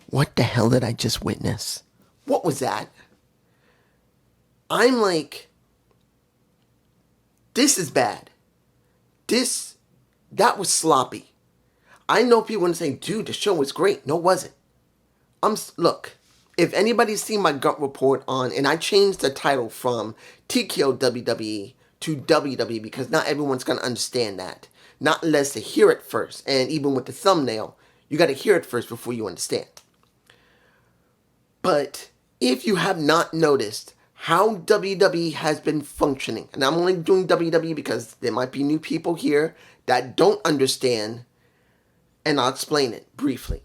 What the hell did I just witness? What was that? I'm like, this is bad. That was sloppy. I know people want to say, dude, the show was great. No, it wasn't. Look, if anybody's seen my gut report on, and I changed the title from TKO WWE to WWE because not everyone's going to understand that. Not unless they hear it first. And even with the thumbnail, you got to hear it first before you understand. But if you have not noticed how WWE has been functioning, and I'm only doing WWE because there might be new people here that don't understand, and I'll explain it briefly.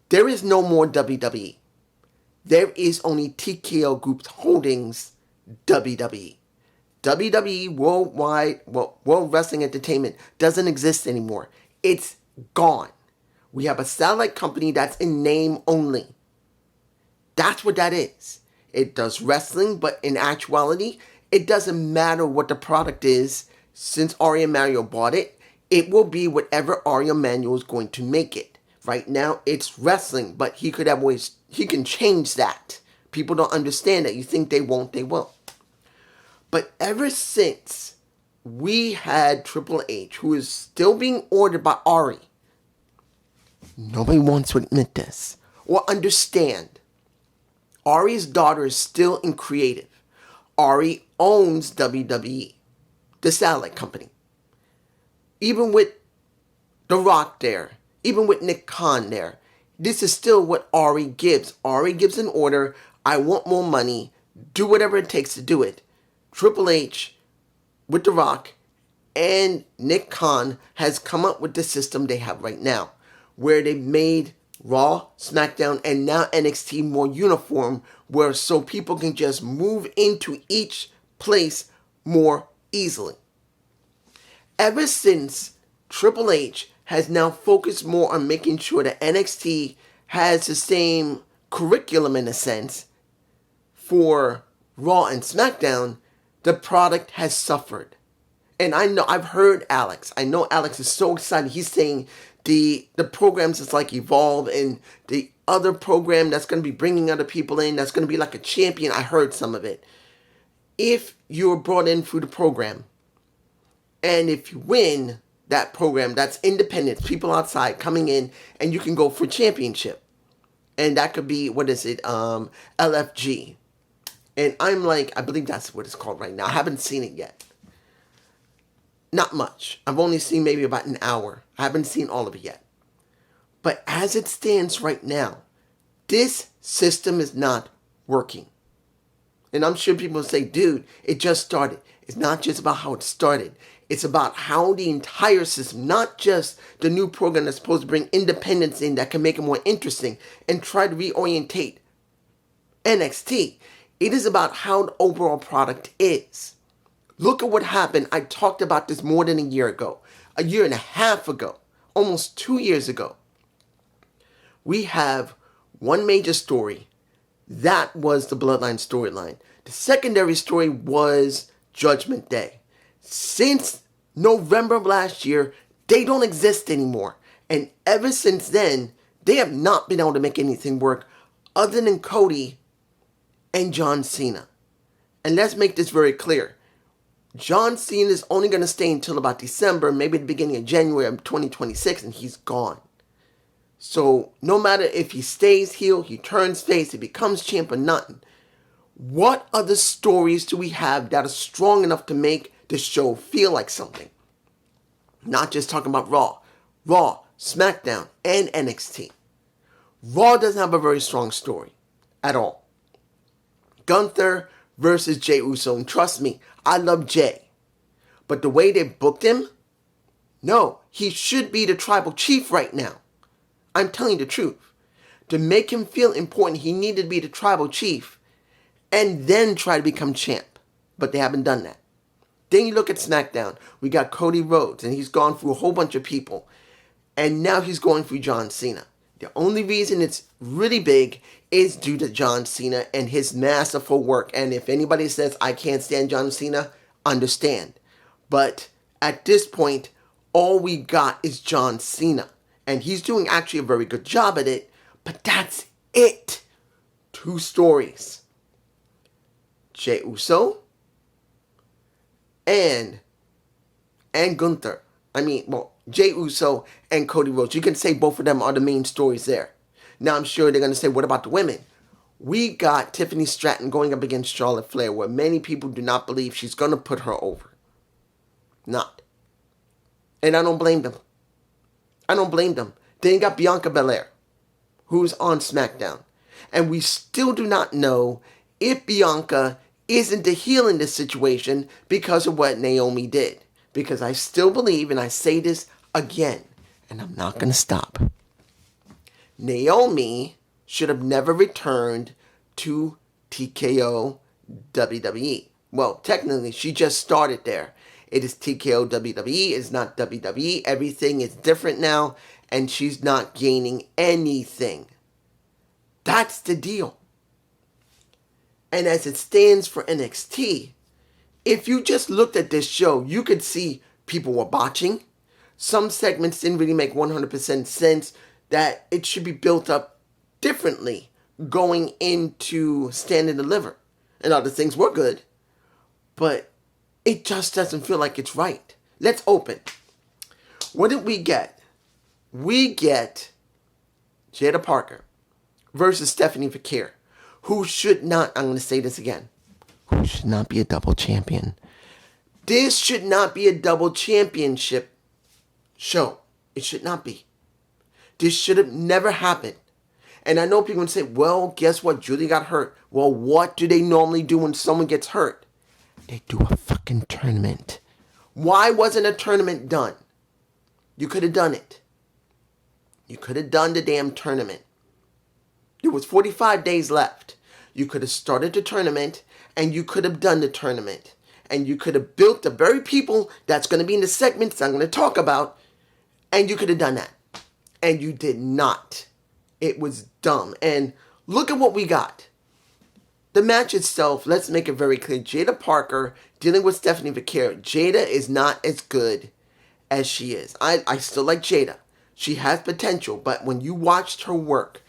There is no more WWE. There is only TKO Group Holdings WWE. WWE World Wrestling Entertainment doesn't exist anymore. It's gone. We have a satellite company that's in name only. That's what that is. It does wrestling, but in actuality, it doesn't matter what the product is. Since Ari Emanuel bought it, it will be whatever Ari Emanuel is going to make it. Right now, it's wrestling, but he can change that. People don't understand that. You think they won't, they will. But ever since we had Triple H, who is still being ordered by Ari, nobody wants to admit this or understand. Ari's daughter is still in creative. Ari owns WWE, the satellite company. Even with The Rock there, even with Nick Khan there, this is still what Ari gives. Ari gives an order, I want more money, do whatever it takes to do it. Triple H, with The Rock, and Nick Khan has come up with the system they have right now, where they made Raw, SmackDown, and now NXT more uniform, where so people can just move into each place more easily. Ever since Triple H has now focused more on making sure that NXT has the same curriculum in a sense for Raw and SmackDown, the product has suffered. And I've heard Alex. I know Alex is so excited. He's saying the programs is like Evolve, and the other program that's going to be bringing other people in, that's going to be like a champion. I heard some of it. If you're brought in through the program, and if you win that program, that's independent, people outside coming in, and you can go for championship. And that could be, LFG. And I'm like, I believe that's what it's called right now. I haven't seen it yet. Not much. I've only seen maybe about an hour. I haven't seen all of it yet. But as it stands right now, this system is not working. And I'm sure people will say, dude, it just started. It's not just about how it started. It's about how the entire system, not just the new program that's supposed to bring independence in that can make it more interesting and try to reorientate NXT. It is about how the overall product is. Look at what happened. I talked about this more than a year ago. A year and a half ago. Almost 2 years ago. We have one major story. That was the Bloodline storyline. The secondary story was Judgment Day. Since November of last year, they don't exist anymore. And ever since then, they have not been able to make anything work other than Cody and John Cena. And let's make this very clear. John Cena is only going to stay until about December, maybe the beginning of January of 2026, and he's gone. So no matter if he stays heel, he turns face, he becomes champ or nothing, what other stories do we have that are strong enough to make the show feel like something? Not just talking about Raw, SmackDown, and NXT. Raw doesn't have a very strong story at all. Gunther versus Jey Uso, and trust me, I love Jey. But the way they booked him, no, he should be the tribal chief right now. I'm telling you the truth. To make him feel important, he needed to be the tribal chief and then try to become champ. But they haven't done that. Then you look at SmackDown. We got Cody Rhodes, and he's gone through a whole bunch of people. And now he's going through John Cena. The only reason it's really big is due to John Cena and his masterful work. And if anybody says, I can't stand John Cena, understand. But at this point, all we got is John Cena. And he's doing actually a very good job at it. But that's it. 2 stories. Jey Uso and Gunther. Jey Uso and Cody Rhodes. You can say both of them are the main stories there. Now I'm sure they're going to say, what about the women? We got Tiffany Stratton going up against Charlotte Flair, where many people do not believe she's going to put her over. Not. And I don't blame them. Then you got Bianca Belair, who's on SmackDown. And we still do not know if Bianca isn't the heel in this situation because of what Naomi did. Because I still believe, and I say this again, and I'm not going to stop. Naomi should have never returned to TKO WWE. Well, technically, she just started there. It is TKO WWE. It's not WWE. Everything is different now, and she's not gaining anything. That's the deal. And as it stands for NXT, if you just looked at this show, you could see people were botching. Some segments didn't really make 100% sense, that it should be built up differently going into Stand and Deliver. And other things were good, but it just doesn't feel like it's right. Let's open. What did we get? We get Jada Parker versus Stephanie Fakir, who should not, I'm going to say this again, who should not be a double champion. This should not be a double championship show. It should not be. This should have never happened. And I know people would say, well, guess what? Julie got hurt. Well, what do they normally do when someone gets hurt? They do a fucking tournament. Why wasn't a tournament done? You could have done it. You could have done the damn tournament. There was 45 days left. You could have started the tournament, and you could have done the tournament. And you could have built the very people that's going to be in the segments I'm going to talk about, and you could have done that. And you did not. It was dumb. And look at what we got. The match itself, let's make it very clear. Jada Parker dealing with Stephanie Fakir. Jada is not as good as she is. I still like Jada. She has potential, but when you watched her work,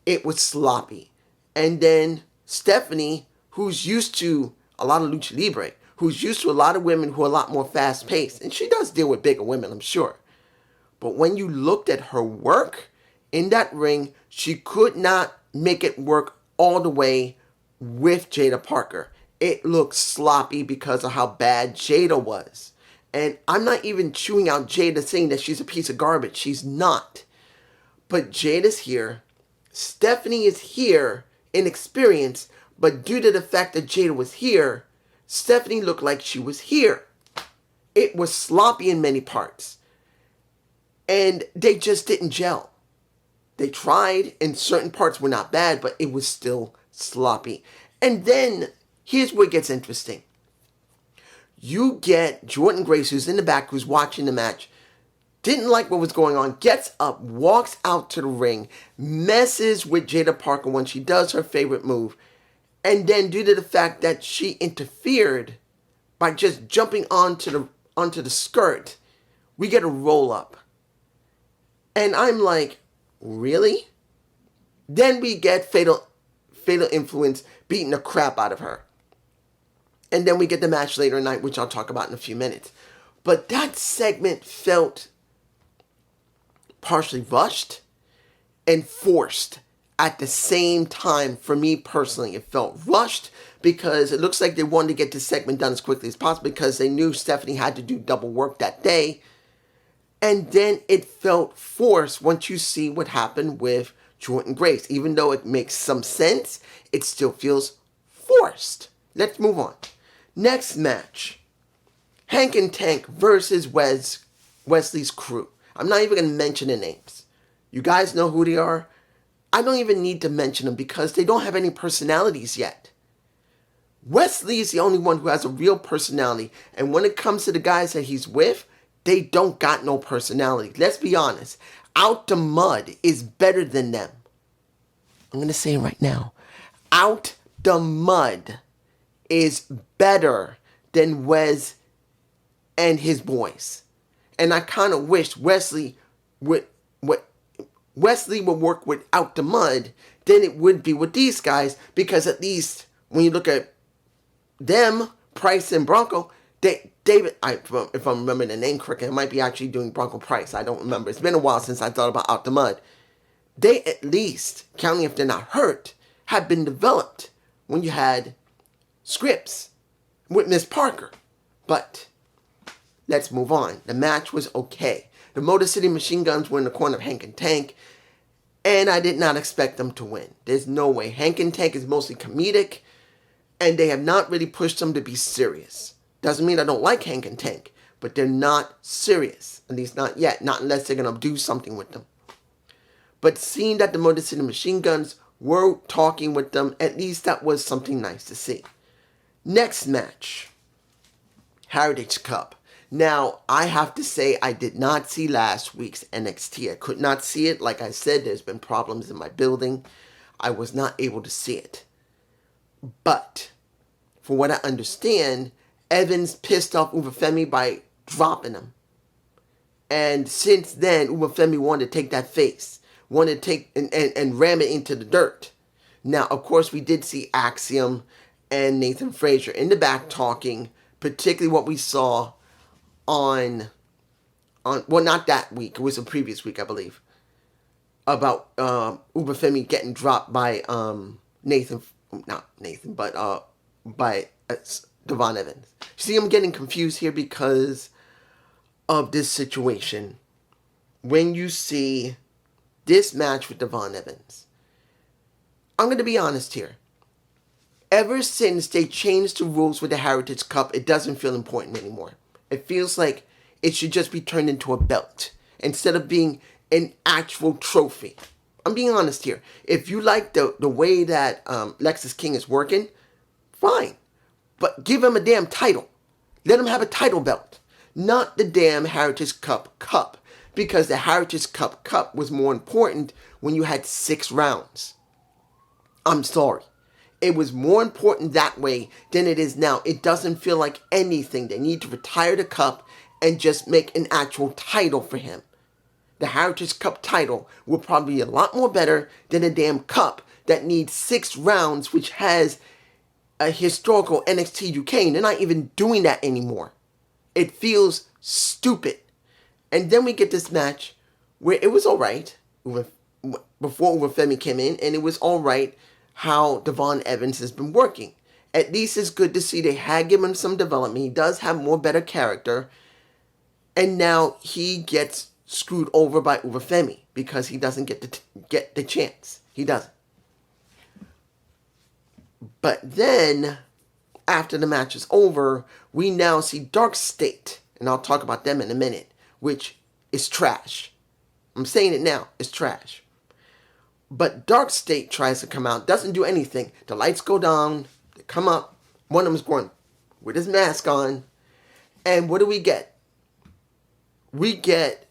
it was sloppy. And then Stephanie, who's used to a lot of lucha libre, who's used to a lot of women who are a lot more fast-paced, and she does deal with bigger women, I'm sure. But when you looked at her work in that ring, she could not make it work all the way with Jada Parker. It looked sloppy because of how bad Jada was. And I'm not even chewing out Jada saying that she's a piece of garbage. She's not. But Jada's here. Stephanie is here in experience. But due to the fact that Jada was here, Stephanie looked like she was here. It was sloppy in many parts. And they just didn't gel. They tried, and certain parts were not bad, but it was still sloppy. And then, here's where it gets interesting. You get Jordynne Grace, who's in the back, who's watching the match, didn't like what was going on, gets up, walks out to the ring, messes with Jada Parker when she does her favorite move, and then due to the fact that she interfered by just jumping onto the skirt, we get a roll-up. And I'm like, really? Then we get Fatal Influence beating the crap out of her. And then we get the match later tonight, which I'll talk about in a few minutes. But that segment felt partially rushed and forced at the same time for me personally. It felt rushed because it looks like they wanted to get this segment done as quickly as possible because they knew Stephanie had to do double work that day. And then it felt forced once you see what happened with Jordynne Grace. Even though it makes some sense, it still feels forced. Let's move on. Next match. Hank and Tank versus Wesley's crew. I'm not even going to mention the names. You guys know who they are. I don't even need to mention them because they don't have any personalities yet. Wesley is the only one who has a real personality. And when it comes to the guys that he's with, they don't got no personality. Let's be honest. Out the Mud is better than them. I'm going to say it right now. Out the Mud is better than Wes and his boys. And I kind of wish Wesley would Wesley would work without the mud than it would be with these guys, because at least when you look at them, Price and Bronco, David, if I'm remembering the name correctly, I might be actually doing Bronco Price. I don't remember. It's been a while since I thought about Out the Mud. They at least, counting if they're not hurt, have been developed when you had scripts with Miss Parker. But let's move on. The match was okay. The Motor City Machine Guns were in the corner of Hank and Tank, and I did not expect them to win. There's no way. Hank and Tank is mostly comedic, and they have not really pushed them to be serious. Doesn't mean I don't like Hank and Tank, but they're not serious. At least not yet. Not unless they're going to do something with them. But seeing that the Motor City Machine Guns were talking with them, at least that was something nice to see. Next match. Heritage Cup. Now, I have to say I did not see last week's NXT. I could not see it. Like I said, there's been problems in my building. I was not able to see it. But, for what I understand, Evans pissed off Ubafemi by dropping him. And since then, Ubafemi wanted to take that face. Wanted to take and ram it into the dirt. Now, of course, we did see Axiom and Nathan Frazier in the back talking, particularly what we saw on well, not that week. It was the previous week, I believe, about Ubafemi getting dropped by by Devon Evans. See, I'm getting confused here because of this situation. When you see this match with Devon Evans, I'm going to be honest here. Ever since they changed the rules with the Heritage Cup, it doesn't feel important anymore. It feels like it should just be turned into a belt instead of being an actual trophy. I'm being honest here. If you like the way that Lexus King is working, fine. But give him a damn title. Let him have a title belt. Not the damn Heritage Cup. Because the Heritage Cup was more important when you had 6 rounds. I'm sorry. It was more important that way than it is now. It doesn't feel like anything. They need to retire the cup and just make an actual title for him. The Heritage Cup title will probably be a lot more better than a damn cup that needs 6 rounds, which has a historical NXT UK, and they're not even doing that anymore. It feels stupid. And then we get this match where it was alright before Ubafemi came in, and it was alright how Devon Evans has been working. At least it's good to see they had given him some development. He does have more better character. And now he gets screwed over by Ubafemi because he doesn't get the chance. He doesn't. But then, after the match is over, we now see Dark State. And I'll talk about them in a minute, which is trash. I'm saying it now. It's trash. But Dark State tries to come out, doesn't do anything. The lights go down, they come up. One of them's going with his mask on. And what do we get? We get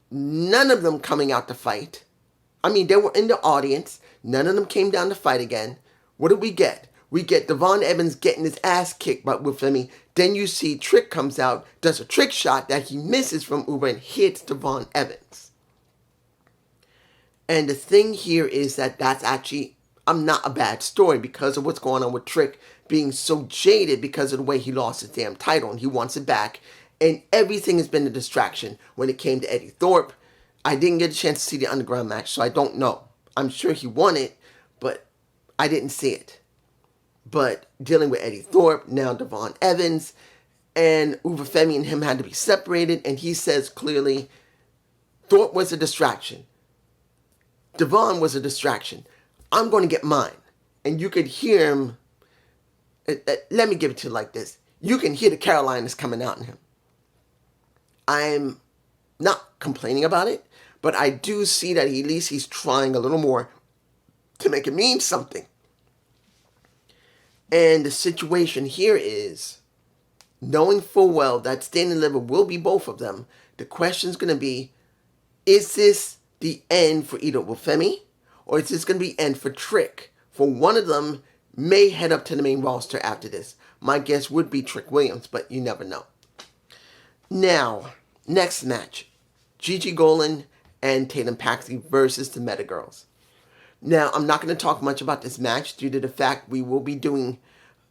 none of them coming out to fight. I mean, they were in the audience. None of them came down to fight again. What do we get? We get Devon Evans getting his ass kicked by Ubafemi. Then you see Trick comes out, does a trick shot that he misses from Uber and hits Devon Evans. And the thing here is that that's actually not a bad story because of what's going on with Trick being so jaded because of the way he lost his damn title and he wants it back. And everything has been a distraction when it came to Eddie Thorpe. I didn't get a chance to see the Underground match, so I don't know. I'm sure he won it, but I didn't see it. But dealing with Eddie Thorpe, now Devon Evans, and Ubafemi and him had to be separated, and he says clearly, Thorpe was a distraction. Devon was a distraction. I'm going to get mine. And you could hear him. Let me give it to you like this. You can hear the Carolinas coming out in him. I'm not complaining about it, but I do see that at least he's trying a little more to make it mean something. And the situation here is, knowing full well that Stand and Deliver will be both of them, the question is going to be, is this the end for either Ubafemi, or is this going to be end for Trick? For one of them may head up to the main roster after this. My guess would be Trick Williams, but you never know. Now, next match. Gigi Golan and Tatum Paxley versus the Meta Girls. Now, I'm not going to talk much about this match due to the fact we will be doing,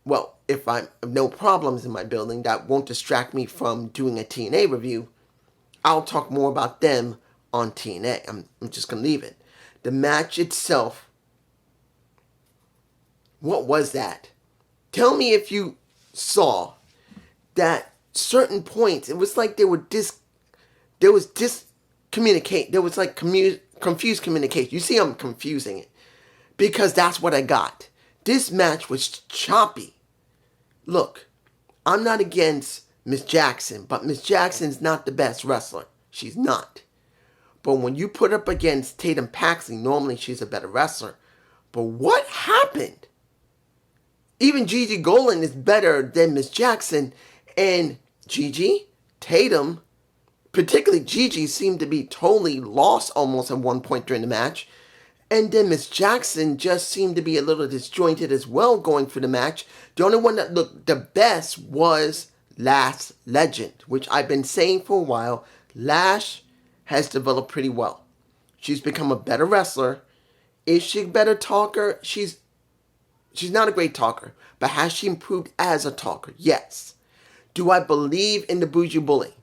well, if I have no problems in my building that won't distract me from doing a TNA review, I'll talk more about them on TNA. I'm just going to leave it. The match itself, what was that? Tell me if you saw that certain points, it was like there was confused communication. You see, I'm confusing it because that's what I got. This match was choppy. Look, I'm not against Miss Jackson, but Miss Jackson's not the best wrestler. She's not. But when you put up against Tatum Paxley, normally she's a better wrestler. But what happened? Even Gigi Golan is better than Miss Jackson. And Gigi, Tatum, particularly Gigi, seemed to be totally lost almost at one point during the match. And then Miss Jackson just seemed to be a little disjointed as well going through the match. The only one that looked the best was Lash Legend, which I've been saying for a while. Lash has developed pretty well. She's become a better wrestler. Is she a better talker? She's not a great talker, but has she improved as a talker? Yes. Do I believe in the Bougie Bully?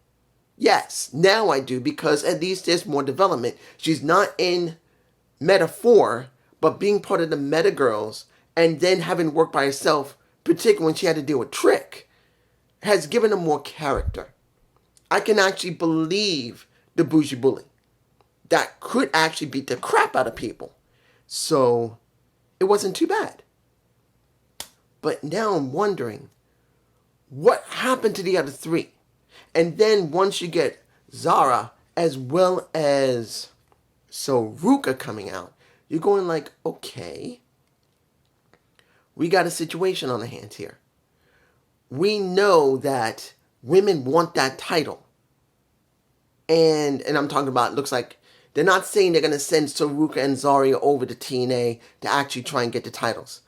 Yes. Now I do, because at least there's more development. She's not in Meta 4, but being part of the Meta Girls and then having worked by herself, particularly when she had to deal with Trick, has given her more character. I can actually believe the Bougie Bully. That could actually beat the crap out of people. So, it wasn't too bad. But now I'm wondering, what happened to the other three? And then once you get Zara as well as Ruka coming out, you're going like, okay, we got a situation on the hands here. We know that women want that title. And I'm talking about, looks like they're not saying they're going to send Saruka and Zarya over to TNA to actually try and get the titles.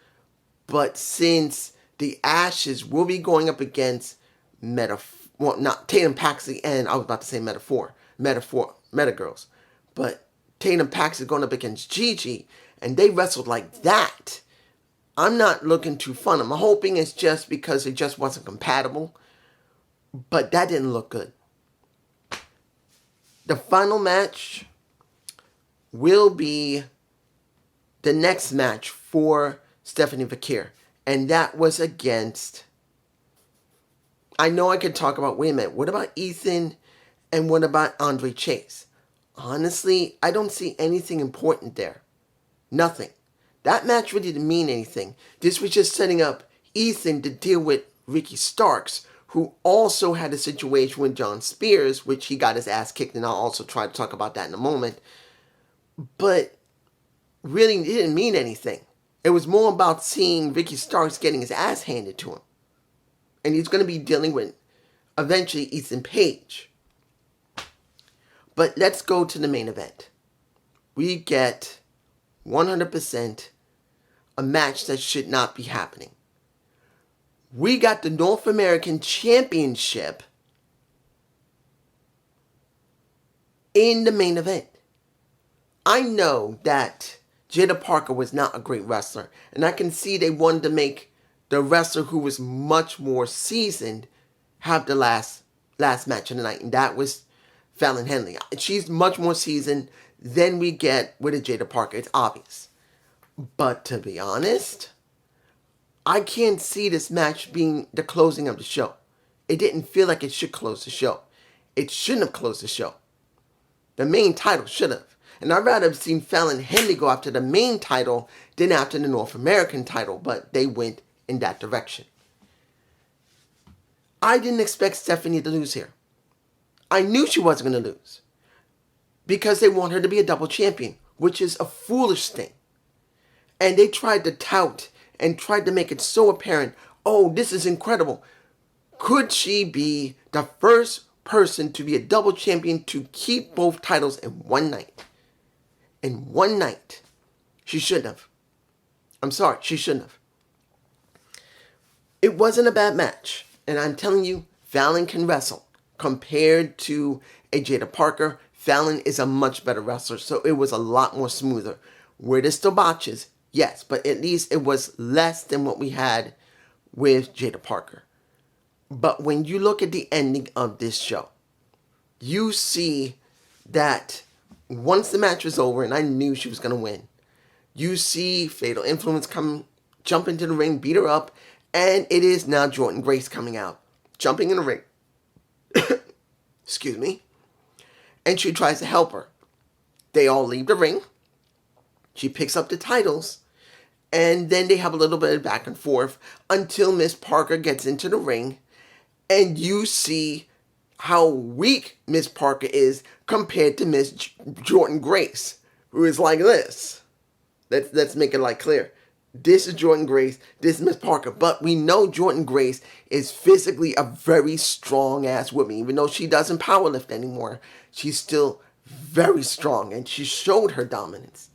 But since the Ashes will be going up against not Tatum Paxley and I was about to say Meta Girls. But Tatum Paxley going up against Gigi and they wrestled like that. I'm not looking too fun. I'm hoping it's just because it just wasn't compatible. But that didn't look good. The final match will be the next match for Stephanie Vakir. And that was against... I know I could talk about... Wait a minute. What about Ethan? And what about Andre Chase? Honestly, I don't see anything important there. Nothing. That match really didn't mean anything. This was just setting up Ethan to deal with Ricky Starks, who also had a situation with John Spears, which he got his ass kicked, and I'll also try to talk about that in a moment. But really, it didn't mean anything. It was more about seeing Ricky Starks getting his ass handed to him. And he's going to be dealing with, eventually, Ethan Page. But let's go to the main event. We get 100% a match that should not be happening. We got the North American Championship in the main event. I know that Jada Parker was not a great wrestler, and I can see they wanted to make the wrestler who was much more seasoned have the last match of the night, and that was Fallon Henley. She's much more seasoned than we get with a Jada Parker. It's obvious. But to be honest, I can't see this match being the closing of the show. It didn't feel like it should close the show. It shouldn't have closed the show. The main title should have. And I'd rather have seen Fallon Henley go after the main title than after the North American title, but they went in that direction. I didn't expect Stephanie to lose here. I knew she wasn't going to lose because they want her to be a double champion, which is a foolish thing. And they tried to tout and tried to make it so apparent, oh, this is incredible. Could she be the first person to be a double champion to keep both titles in one night? In one night. She shouldn't have. I'm sorry, she shouldn't have. It wasn't a bad match. And I'm telling you, Fallon can wrestle. Compared to a Jada Parker, Fallon is a much better wrestler, so it was a lot more smoother. Were there still botches? Yes, but at least it was less than what we had with Jada Parker. But when you look at the ending of this show, you see that once the match was over, and I knew she was going to win, you see Fatal Influence jump into the ring, beat her up, and it is now Jordynne Grace coming out, jumping in the ring. Excuse me. And she tries to help her. They all leave the ring. She picks up the titles. And then they have a little bit of back and forth until Miss Parker gets into the ring. And you see how weak Miss Parker is compared to Miss Jordynne Grace, who is like this. Let's make it like clear. This is Jordynne Grace, this is Miss Parker. But we know Jordynne Grace is physically a very strong ass woman. Even though she doesn't powerlift anymore, she's still very strong and she showed her dominance.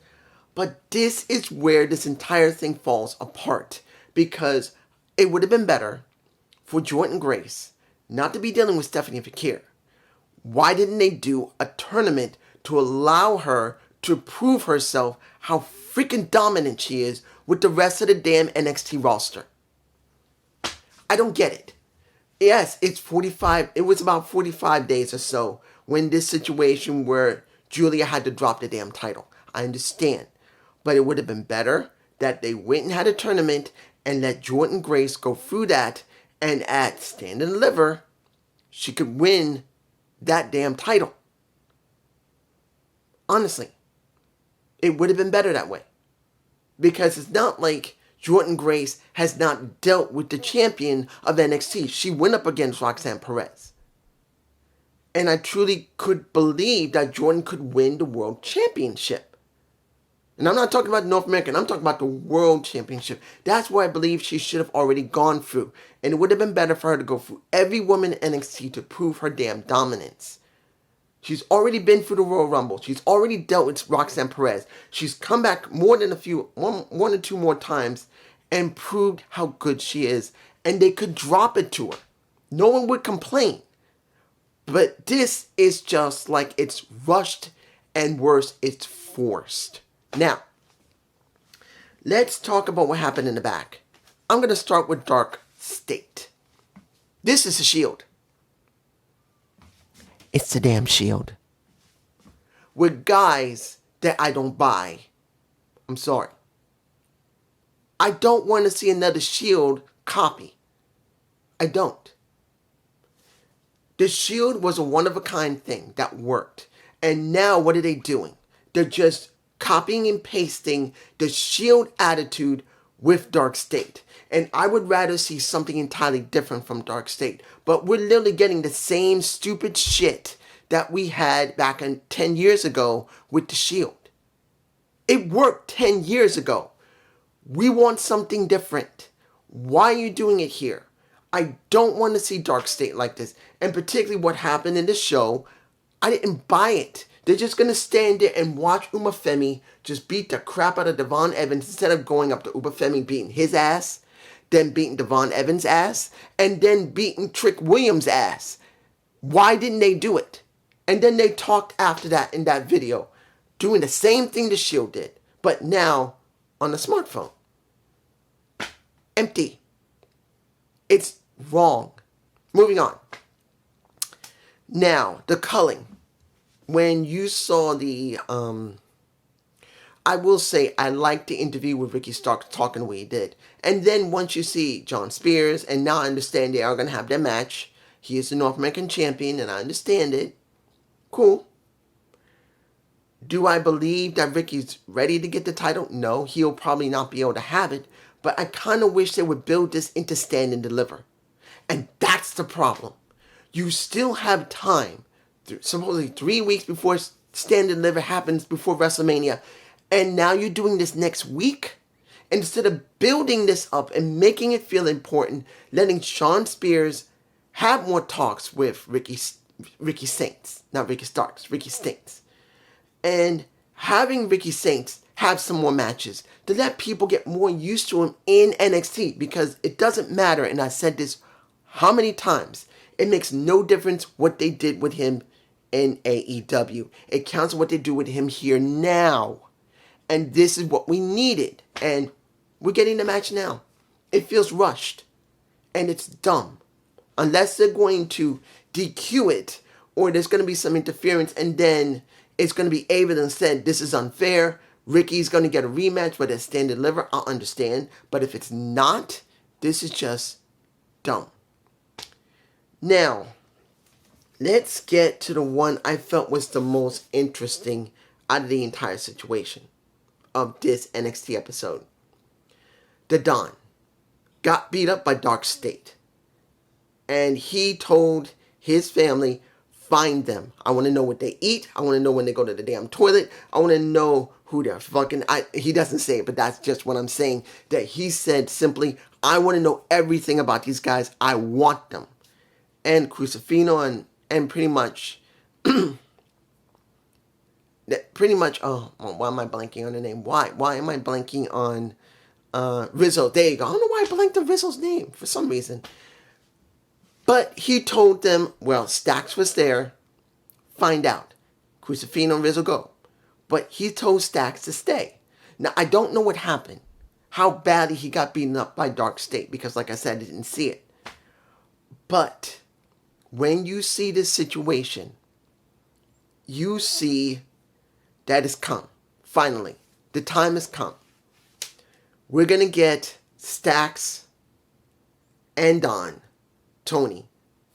But this is where this entire thing falls apart, because it would have been better for Jordynne Grace not to be dealing with Stephanie Fakir. Why didn't they do a tournament to allow her to prove herself how freaking dominant she is with the rest of the damn NXT roster? I don't get it. Yes, it was about 45 days or so when this situation where Julia had to drop the damn title. I understand. But it would have been better that they went and had a tournament and let Jordynne Grace go through that, and at Stand and Deliver, she could win that damn title. Honestly, it would have been better that way. Because it's not like Jordynne Grace has not dealt with the champion of NXT. She went up against Roxanne Perez. And I truly could believe that Jordynne could win the World Championship. And I'm not talking about North American, I'm talking about the World Championship. That's where I believe she should have already gone through. And it would have been better for her to go through every woman in NXT to prove her damn dominance. She's already been through the Royal Rumble. She's already dealt with Roxanne Perez. She's come back more than one or two more times and proved how good she is. And they could drop it to her. No one would complain. But this is just like it's rushed, and worse, it's forced. Now, let's talk about what happened in the back. I'm going to start with Dark State. This is the Shield. It's the damn Shield. With guys that I don't buy. I'm sorry. I don't want to see another Shield copy. I don't. The Shield was a one-of-a-kind thing that worked. And now what are they doing? They're just copying and pasting the Shield attitude with Dark State. And I would rather see something entirely different from Dark State. But we're literally getting the same stupid shit that we had back in 10 years ago with the Shield. It worked 10 years ago. We want something different. Why are you doing it here? I don't want to see Dark State like this. And particularly what happened in the show, I didn't buy it. They're just going to stand there and watch Uma Femi just beat the crap out of Devon Evans instead of going up to Uma Femi beating his ass, then beating Devon Evans' ass, and then beating Trick Williams' ass. Why didn't they do it? And then they talked after that in that video, doing the same thing the Shield did, but now on a smartphone. Empty. It's wrong. Moving on. Now, the culling. When you saw the, I will say I liked the interview with Ricky Starks talking the way he did. And then once you see John Spears, and now I understand they are going to have their match. He is the North American champion, and I understand it. Cool. Do I believe that Ricky's ready to get the title? No, he'll probably not be able to have it. But I kind of wish they would build this into Stand and Deliver. And that's the problem. You still have time. Supposedly 3 weeks before Stand and Deliver happens before WrestleMania. And now you're doing this next week? Instead of building this up and making it feel important, letting Sean Spears have more talks with Ricky Saints. Not Ricky Starks, Ricky Saints. And having Ricky Saints have some more matches to let people get more used to him in NXT. Because it doesn't matter, and I said this how many times, it makes no difference what they did with him in AEW. It counts what they do with him here now. And this is what we needed. And we're getting the match now. It feels rushed. And it's dumb. Unless they're going to DQ it, or there's going to be some interference, and then it's going to be Ava and said, this is unfair. Ricky's going to get a rematch, but it's stand and deliver. I'll understand. But if it's not, this is just dumb. Now, let's get to the one I felt was the most interesting out of the entire situation of this NXT episode. The Don got beat up by Dark State. And he told his family, find them. I want to know what they eat. I want to know when they go to the damn toilet. I want to know who they're fucking. He doesn't say it, but that's just what I'm saying. That he said simply, I want to know everything about these guys. I want them. And Crucifino and pretty much, oh, why am I blanking on the name? Why am I blanking on Rizzo? There you go. I don't know why I blanked on Rizzo's name for some reason. But he told them, well, Stacks was there. Find out. Crucifino and Rizzo go. But he told Stacks to stay. Now, I don't know what happened. How badly he got beaten up by Dark State. Because, like I said, I didn't see it. But when you see this situation, you see that it's come. Finally. The time has come. We're going to get Stacks and Don, Tony,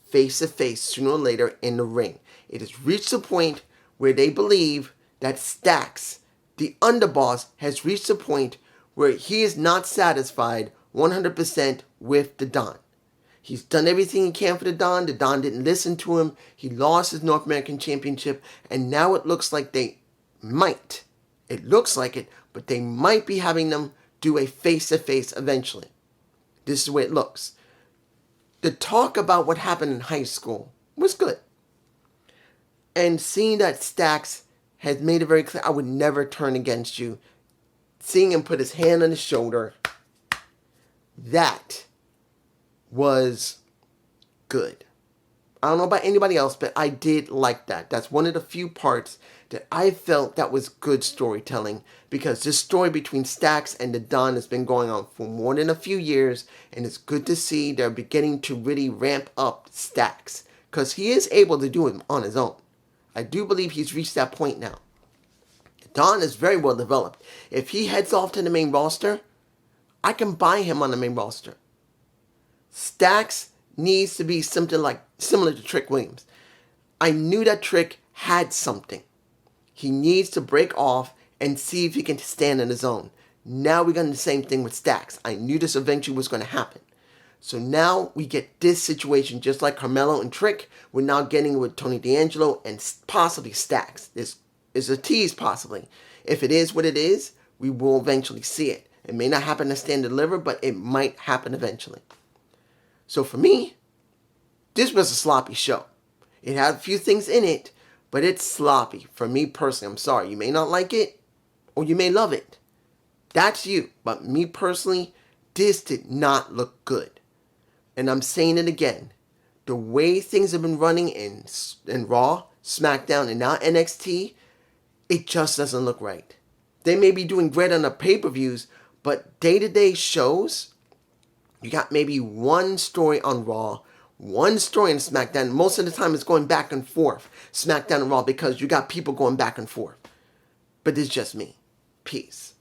face to face sooner or later in the ring. It has reached the point where they believe that Stacks, the underboss, has reached the point where he is not satisfied 100% with the Don. He's done everything he can for the Don. The Don didn't listen to him. He lost his North American Championship. And now it looks like they might. It looks like it. But they might be having them do a face-to-face eventually. This is the way it looks. The talk about what happened in high school was good. And seeing that Stacks has made it very clear, I would never turn against you. Seeing him put his hand on his shoulder, that was good. I don't know about anybody else, but I did like that. That's one of the few parts that I felt that was good storytelling, because this story between Stacks and the Don has been going on for more than a few years, and it's good to see they're beginning to really ramp up Stacks, because he is able to do it on his own. I do believe he's reached that point now. Don is very well developed. If he heads off to the main roster, I can buy him on the main roster. Stacks needs to be something like similar to Trick Williams. I knew that Trick had something. He needs to break off and see if he can stand on his own. Now we're going to do the same thing with Stacks. I knew this eventually was going to happen. So now we get this situation just like Carmelo and Trick. We're now getting it with Tony D'Angelo and possibly Stacks. This is a tease possibly. If it is what it is, we will eventually see it. It may not happen to stand and deliver, but it might happen eventually. So for me, this was a sloppy show. It had a few things in it, but it's sloppy. For me personally, I'm sorry. You may not like it, or you may love it. That's you. But me personally, this did not look good. And I'm saying it again. The way things have been running in Raw, SmackDown, and now NXT, it just doesn't look right. They may be doing great on the pay-per-views, but day-to-day shows, you got maybe one story on Raw, one story on SmackDown. Most of the time it's going back and forth, SmackDown and Raw, because you got people going back and forth. But it's just me. Peace.